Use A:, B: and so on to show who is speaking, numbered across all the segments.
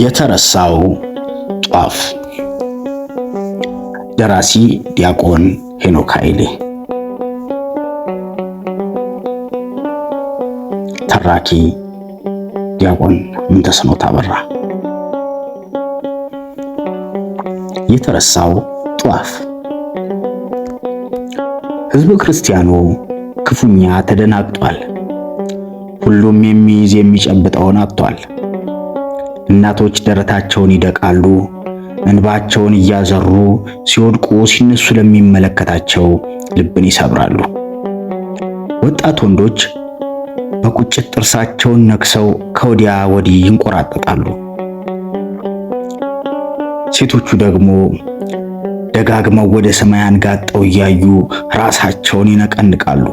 A: የተረሳው ጧፍ። ደራሲ ዲያቆን ሄኖክ ኃይሌ። ተራኪ ዲያቆን ምንተስኖት አበራ። የተረሳው ጧፍ። ሕዝበ ክርስቲያኑ ክፉኛ ተደናግጧል። ሁሉም የሚይዝ የሚጨብጠውን አጥቷል። እናቶች ደረታቸውን ይደቃሉ። እንባቸውን እያዘሩ ሲወድቁ ሲነሱ ለሚመለከታቸው ልብን ይሰብራሉ። ወጣት ወንዶች በቁጭት ጥርሳቸውን ነክሰው ከወዲያ ወዲህ ይንቆራጠጣሉ። ሴቶቹ ደግሞ ደጋግመው ወደ ሰማይ አንጋጠው እያዩ ራሳቸውን ይነቀንቃሉ።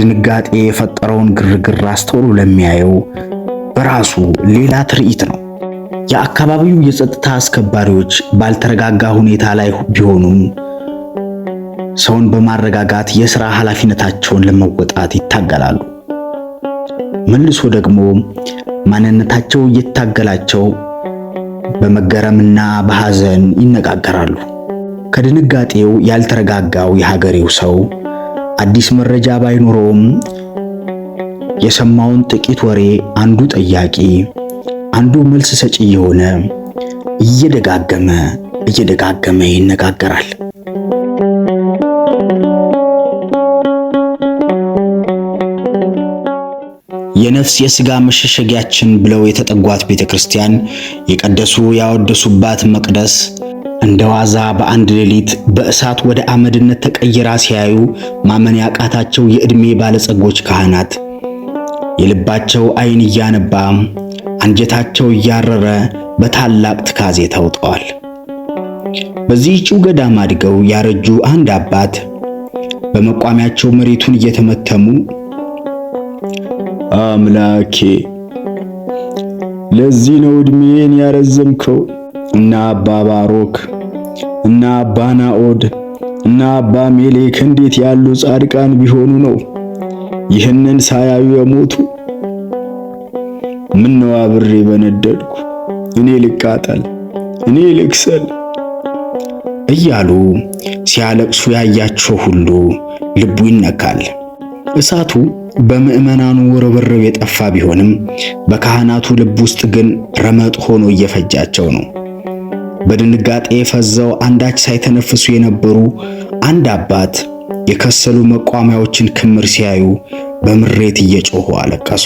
A: ድንጋጤ የፈጠረውን ግርግር አስተውሎ ለሚያየው በራሱ ሌላ ትርኢት ነው። የአካባቢው የጸጥታ አስከባሪዎች ባልተረጋጋ ሁኔታ ላይ ቢሆኑም ሰውን በማረጋጋት የሥራ ኃላፊነታቸውን ለመወጣት ይታገላሉ። መልሶ ደግሞ ማንነታቸው እየታገላቸው በመገረምና በሐዘን ይነጋገራሉ። ከድንጋጤው ያልተረጋጋው የሀገሬው ሰው አዲስ መረጃ ባይኖረውም የሰማውን ጥቂት ወሬ አንዱ ጠያቂ አንዱ መልስ ሰጪ የሆነ እየደጋገመ ይነጋገራል። የነፍስ የሥጋ መሸሸጊያችን ብለው የተጠጓት ቤተክርስቲያን የቀደሱ ያወደሱባት መቅደስ እንደ ዋዛ በአንድ ሌሊት በእሳት ወደ አመድነት ተቀይራ ሲያዩ ማመን ያቃታቸው የዕድሜ ባለጸጎች ካህናት የልባቸው ዓይን እያነባ አንጀታቸው እያረረ በታላቅ ትካዜ ተውጠዋል። በዚህችው ገዳም አድገው ያረጁ አንድ አባት በመቋሚያቸው መሬቱን እየተመተሙ አምላኬ ለዚህ ነው ዕድሜን ያረዘምከው እና አባ ባሮክ እና አባ ናኦድ እና አባ ሜሌክ እንዴት ያሉ ጻድቃን ቢሆኑ ነው ይህንን ሳያዩ የሞቱ? ምነው አብሬ በነደድኩ፣ እኔ ልቃጠል፣ እኔ ልክሰል እያሉ ሲያለቅሱ ያያቸው ሁሉ ልቡ ይነካል። እሳቱ በምዕመናኑ ርብርብ የጠፋ ቢሆንም በካህናቱ ልብ ውስጥ ግን ረመጥ ሆኖ እየፈጃቸው ነው። በድንጋጤ ፈዘው አንዳች ሳይተነፍሱ የነበሩ አንድ አባት የከሰሉ መቋሚያዎችን ክምር ሲያዩ በምሬት እየጮሁ አለቀሱ።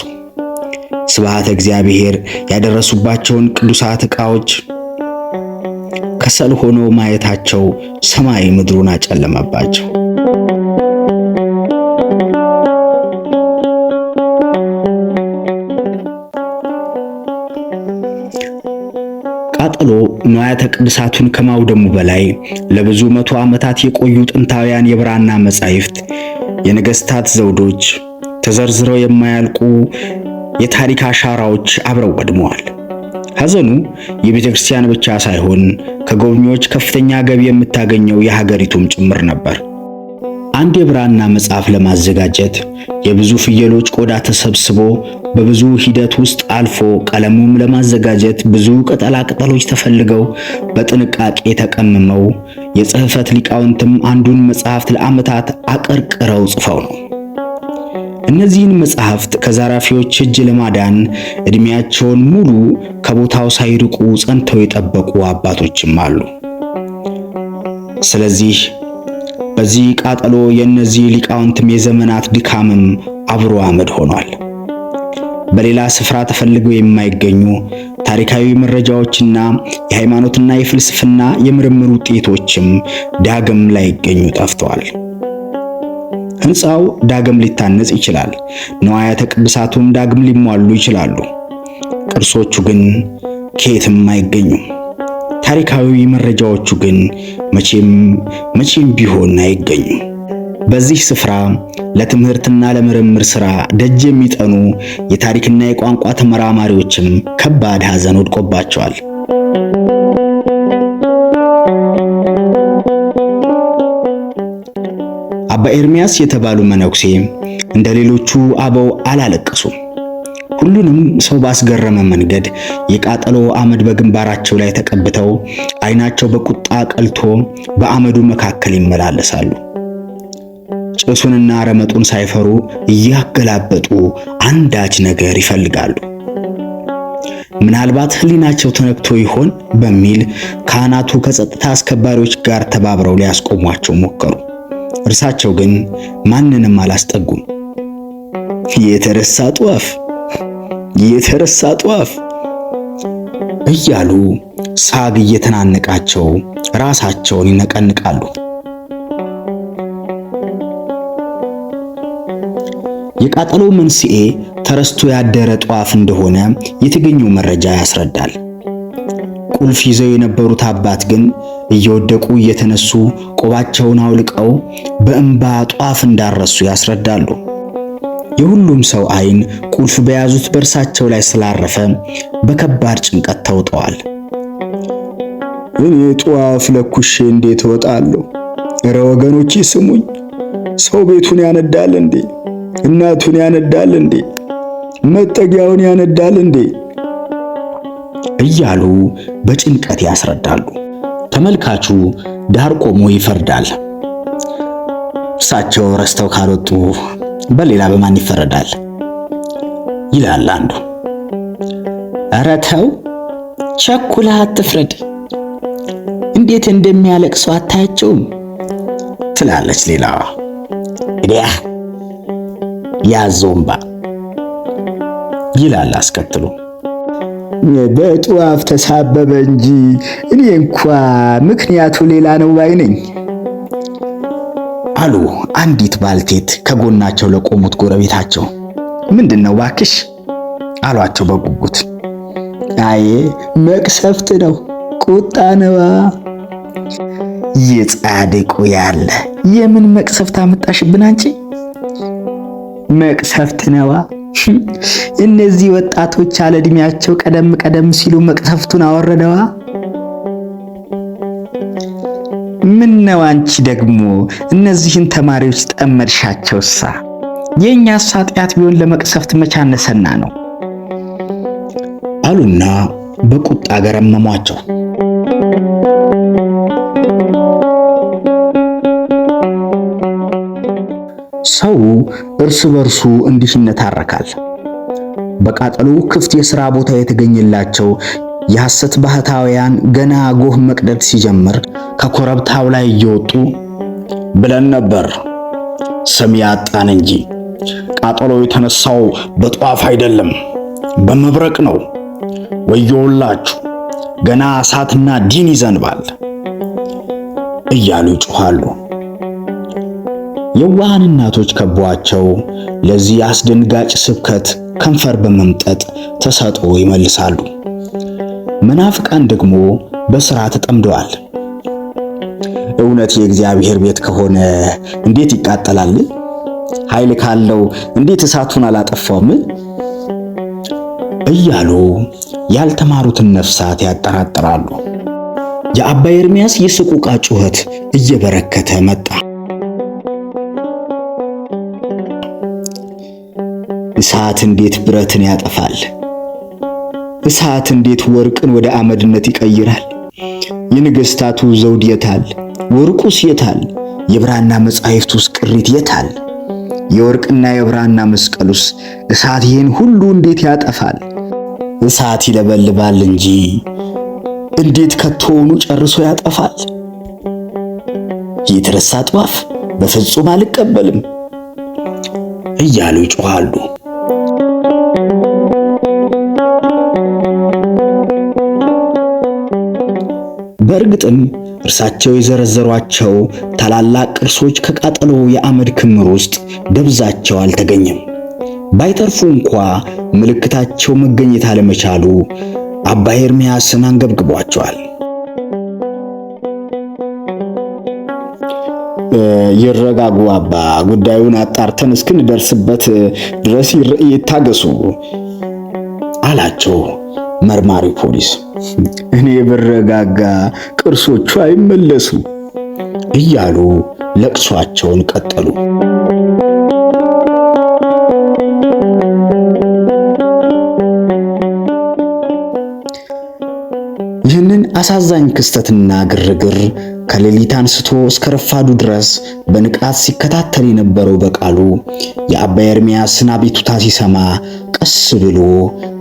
A: ስብሐተ እግዚአብሔር ያደረሱባቸውን ቅዱሳት ዕቃዎች ከሰል ሆነው ማየታቸው ሰማይ ምድሩን አጨለመባቸው። ቃጠሎ ንዋያተ ቅድሳቱን ከማውደሙ በላይ ለብዙ መቶ ዓመታት የቆዩ ጥንታውያን የብራና መጻሕፍት፣ የነገሥታት ዘውዶች፣ ተዘርዝረው የማያልቁ የታሪክ አሻራዎች አብረው ወድመዋል። ሐዘኑ የቤተ ክርስቲያን ብቻ ሳይሆን ከጎብኚዎች ከፍተኛ ገቢ የምታገኘው የሀገሪቱም ጭምር ነበር። አንድ የብራና መጽሐፍ ለማዘጋጀት የብዙ ፍየሎች ቆዳ ተሰብስቦ በብዙ ሂደት ውስጥ አልፎ ቀለሙም ለማዘጋጀት ብዙ ቅጠላ ቅጠሎች ተፈልገው በጥንቃቄ ተቀምመው የጽሕፈት ሊቃውንትም አንዱን መጽሐፍት ለዓመታት አቀርቅረው ጽፈው ነው። እነዚህን መጽሐፍት ከዘራፊዎች እጅ ለማዳን ዕድሜያቸውን ሙሉ ከቦታው ሳይርቁ ጸንተው የጠበቁ አባቶችም አሉ። ስለዚህ በዚህ ቃጠሎ የእነዚህ ሊቃውንትም የዘመናት ድካምም አብሮ አመድ ሆኗል። በሌላ ስፍራ ተፈልገው የማይገኙ ታሪካዊ መረጃዎችና የሃይማኖትና የፍልስፍና የምርምር ውጤቶችም ዳግም ላይገኙ ጠፍተዋል። ሕንፃው ዳግም ሊታነጽ ይችላል። ንዋያተ ቅድሳቱም ዳግም ሊሟሉ ይችላሉ። ቅርሶቹ ግን ከየትም አይገኙም። ታሪካዊ መረጃዎቹ ግን መቼም ቢሆን አይገኙም። በዚህ ስፍራ ለትምህርትና ለምርምር ሥራ ደጅ የሚጠኑ የታሪክና የቋንቋ ተመራማሪዎችም ከባድ ሐዘን ወድቆባቸዋል። አባ ኤርምያስ የተባሉ መነኩሴ እንደ ሌሎቹ አበው አላለቀሱም። ሁሉንም ሰው ባስገረመ መንገድ የቃጠሎ አመድ በግንባራቸው ላይ ተቀብተው ዓይናቸው በቁጣ ቀልቶ በአመዱ መካከል ይመላለሳሉ። ጭሱንና ረመጡን ሳይፈሩ እያገላበጡ አንዳች ነገር ይፈልጋሉ። ምናልባት ሕሊናቸው ተነክቶ ይሆን በሚል ካህናቱ ከጸጥታ አስከባሪዎች ጋር ተባብረው ሊያስቆሟቸው ሞከሩ። እርሳቸው ግን ማንንም አላስጠጉም። የተረሳ ጧፍ እያሉ ሳግ እየተናነቃቸው ራሳቸውን ይነቀንቃሉ። የቃጠሎ መንስኤ ተረስቶ ያደረ ጧፍ እንደሆነ የተገኘው መረጃ ያስረዳል። ቁልፍ ይዘው የነበሩት አባት ግን እየወደቁ እየተነሱ ቆባቸውን አውልቀው በእንባ ጧፍ እንዳረሱ ያስረዳሉ። የሁሉም ሰው ዓይን ቁልፍ በያዙት በእርሳቸው ላይ ስላረፈ በከባድ ጭንቀት ተውጠዋል። እኔ ጧፍ ለኩሼ እንዴት እወጣለሁ? እረ ወገኖቼ ስሙኝ፣ ሰው ቤቱን ያነዳል እንዴ? እናቱን ያነዳል እንዴ? መጠጊያውን ያነዳል እንዴ? እያሉ በጭንቀት ያስረዳሉ። ተመልካቹ ዳር ቆሞ ይፈርዳል። እርሳቸው ረስተው ካልወጡ በሌላ በማን ይፈረዳል? ይላል አንዱ። ኧረ ተው ቸኩለህ አትፍረድ፣ እንዴት እንደሚያለቅሱ አታያቸውም? ትላለች ሌላዋ። እዲያ ያዞምባ ይላል አስከትሎ። በጧፍ ተሳበበ እንጂ እኔ እንኳ ምክንያቱ ሌላ ነው ባይ ነኝ አሉ አንዲት ባልቴት ከጎናቸው ለቆሙት ጎረቤታቸው። ምንድነው ባክሽ አሏቸው በጉጉት። አይ መቅሰፍት ነው፣ ቁጣ ነዋ። የጻድቁ ያለ የምን መቅሰፍት አመጣሽብን አንቺ? መቅሰፍት ነዋ። እነዚህ ወጣቶች ያለ ዕድሜያቸው ቀደም ሲሉ መቅሰፍቱን አወረደዋ። ምን ነው አንቺ ደግሞ እነዚህን ተማሪዎች ጠመድሻቸውሳ? የእኛስ ኃጢአት ቢሆን ለመቅሰፍት መቻነሰና ነው አሉና በቁጣ ገረመሟቸው። ሰው እርስ በርሱ እንዲህ ይነታረካል። በቃጠሎ ክፍት የሥራ ቦታ የተገኘላቸው የሐሰት ባህታውያን ገና ጎህ መቅደድ ሲጀምር ከኮረብታው ላይ እየወጡ ብለን ነበር፣ ሰሚ ያጣን እንጂ ቃጠሎ የተነሳው በጧፍ አይደለም በመብረቅ ነው፣ ወዮላችሁ ገና እሳትና ዲን ይዘንባል እያሉ ይጮኻሉ። የዋሃን እናቶች ከቧቸው ለዚህ አስደንጋጭ ስብከት ከንፈር በመምጠጥ ተሰጥኦ ይመልሳሉ። መናፍቃን ደግሞ በሥራ ተጠምደዋል። እውነት የእግዚአብሔር ቤት ከሆነ እንዴት ይቃጠላል? ኃይል ካለው እንዴት እሳቱን አላጠፋውም? እያሉ ያልተማሩትን ነፍሳት ያጠራጥራሉ። የአባ ኤርምያስ የሰቆቃ ጩኸት እየበረከተ መጣ። እሳት እንዴት ብረትን ያጠፋል? እሳት እንዴት ወርቅን ወደ አመድነት ይቀይራል? የነገሥታቱ ዘውድ የታል? ወርቁስ የታል? የብራና መጻሕፍቱስ ቅሪት የታል? የወርቅና የብራና መስቀሉስ እሳት ይህን ሁሉ እንዴት ያጠፋል? እሳት ይለበልባል እንጂ እንዴት ከቶውኑ ጨርሶ ያጠፋል? የተረሳ ጧፍ በፍጹም አልቀበልም እያሉ ይጮኻሉ። በእርግጥም እርሳቸው የዘረዘሯቸው ታላላቅ ቅርሶች ከቃጠሎ የአመድ ክምር ውስጥ ደብዛቸው አልተገኘም። ባይተርፉ እንኳ ምልክታቸው መገኘት አለመቻሉ አባ ኤርምያስን አንገብግቧቸዋል። ይረጋጉ አባ፣ ጉዳዩን አጣርተን እስክንደርስበት ድረስ ይታገሱ አላቸው መርማሪ ፖሊስ። እኔ ብረጋጋ ቅርሶቹ አይመለሱ እያሉ ለቅሷቸውን ቀጠሉ። ይህንን አሳዛኝ ክስተትና ግርግር ከሌሊት አንስቶ እስከ ረፋዱ ድረስ በንቃት ሲከታተል የነበረው በቃሉ የአባ ኤርምያስን አቤቱታ ሲሰማ ቀስ ብሎ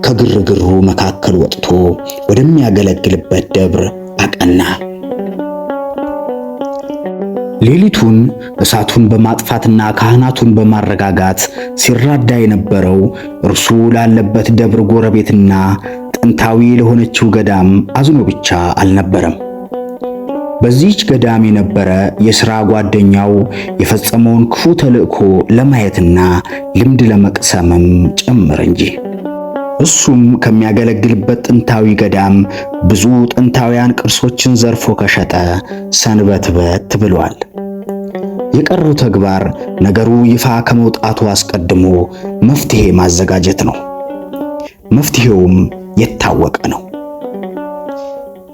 A: ከግርግሩ መካከል ወጥቶ ወደሚያገለግልበት ደብር አቀና። ሌሊቱን እሳቱን በማጥፋትና ካህናቱን በማረጋጋት ሲራዳ የነበረው እርሱ ላለበት ደብር ጎረቤትና ጥንታዊ ለሆነችው ገዳም አዝኖ ብቻ አልነበረም። በዚህች ገዳም የነበረ የሥራ ጓደኛው የፈጸመውን ክፉ ተልእኮ ለማየትና ልምድ ለመቅሰምም ጭምር እንጂ። እሱም ከሚያገለግልበት ጥንታዊ ገዳም ብዙ ጥንታውያን ቅርሶችን ዘርፎ ከሸጠ ሰንበትበት ብሏል። የቀረው ተግባር ነገሩ ይፋ ከመውጣቱ አስቀድሞ መፍትሄ ማዘጋጀት ነው። መፍትሄውም የታወቀ ነው።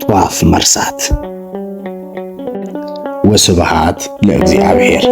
A: ጧፍ መርሳት። ወስብሐት ለእግዚአብሔር።